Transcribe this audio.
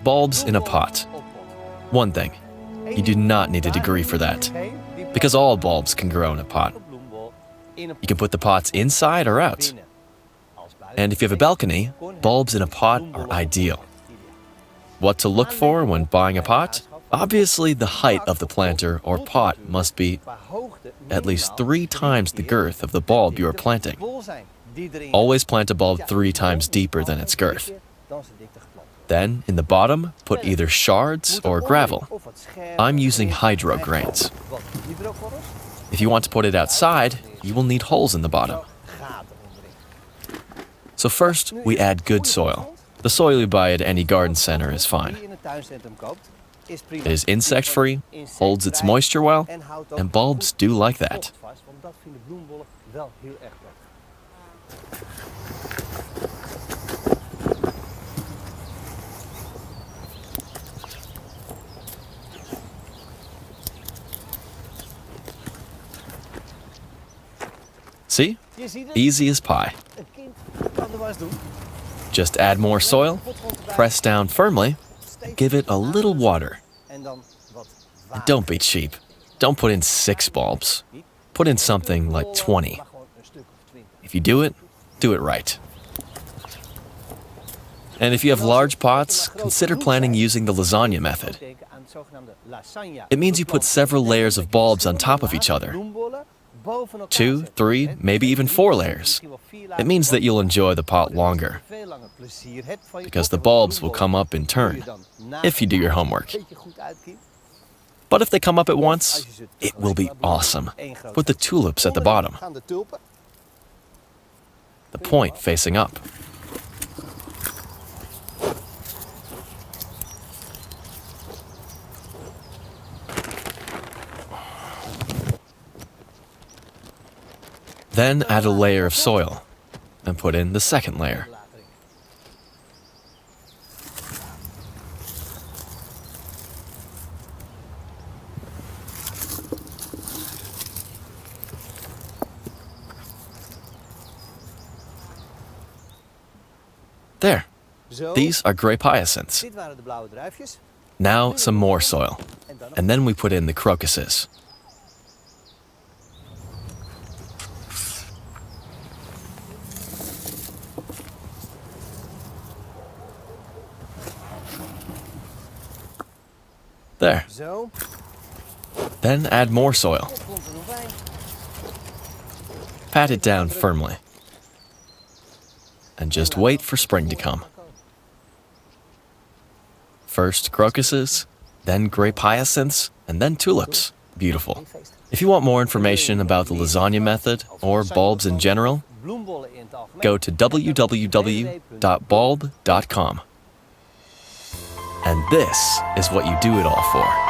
Bulbs in a pot. One thing, you do not need a degree for that, because all bulbs can grow in a pot. You can put the pots inside or out. And if you have a balcony, bulbs in a pot are ideal. What to look for when buying a pot? Obviously, the height of the planter or pot must be at least 3 times the girth of the bulb you are planting. Always plant a bulb 3 times deeper than its girth. Then, in the bottom, put either shards or gravel. I'm using hydro grains. If you want to put it outside, you will need holes in the bottom. So first, we add good soil. The soil you buy at any garden center is fine. It is insect-free, holds its moisture well, and bulbs do like that. See? Easy as pie. Just add more soil, press down firmly, give it a little water. And don't be cheap. Don't put in 6 bulbs. Put in something like 20. If you do it right. And if you have large pots, consider planning using the lasagna method. It means you put several layers of bulbs on top of each other. 2, 3, maybe even 4 layers. It means that you'll enjoy the pot longer, because the bulbs will come up in turn, if you do your homework. But if they come up at once, it will be awesome. Put the tulips at the bottom, the point facing up. Then add a layer of soil, and put in the second layer. There. These are grape hyacinths. Now some more soil, and then we put in the crocuses. There. Then add more soil. Pat it down firmly. And just wait for spring to come. First crocuses, then grape hyacinths, and then tulips. Beautiful. If you want more information about the lasagna method or bulbs in general, go to www.bulb.com. And this is what you do it all for.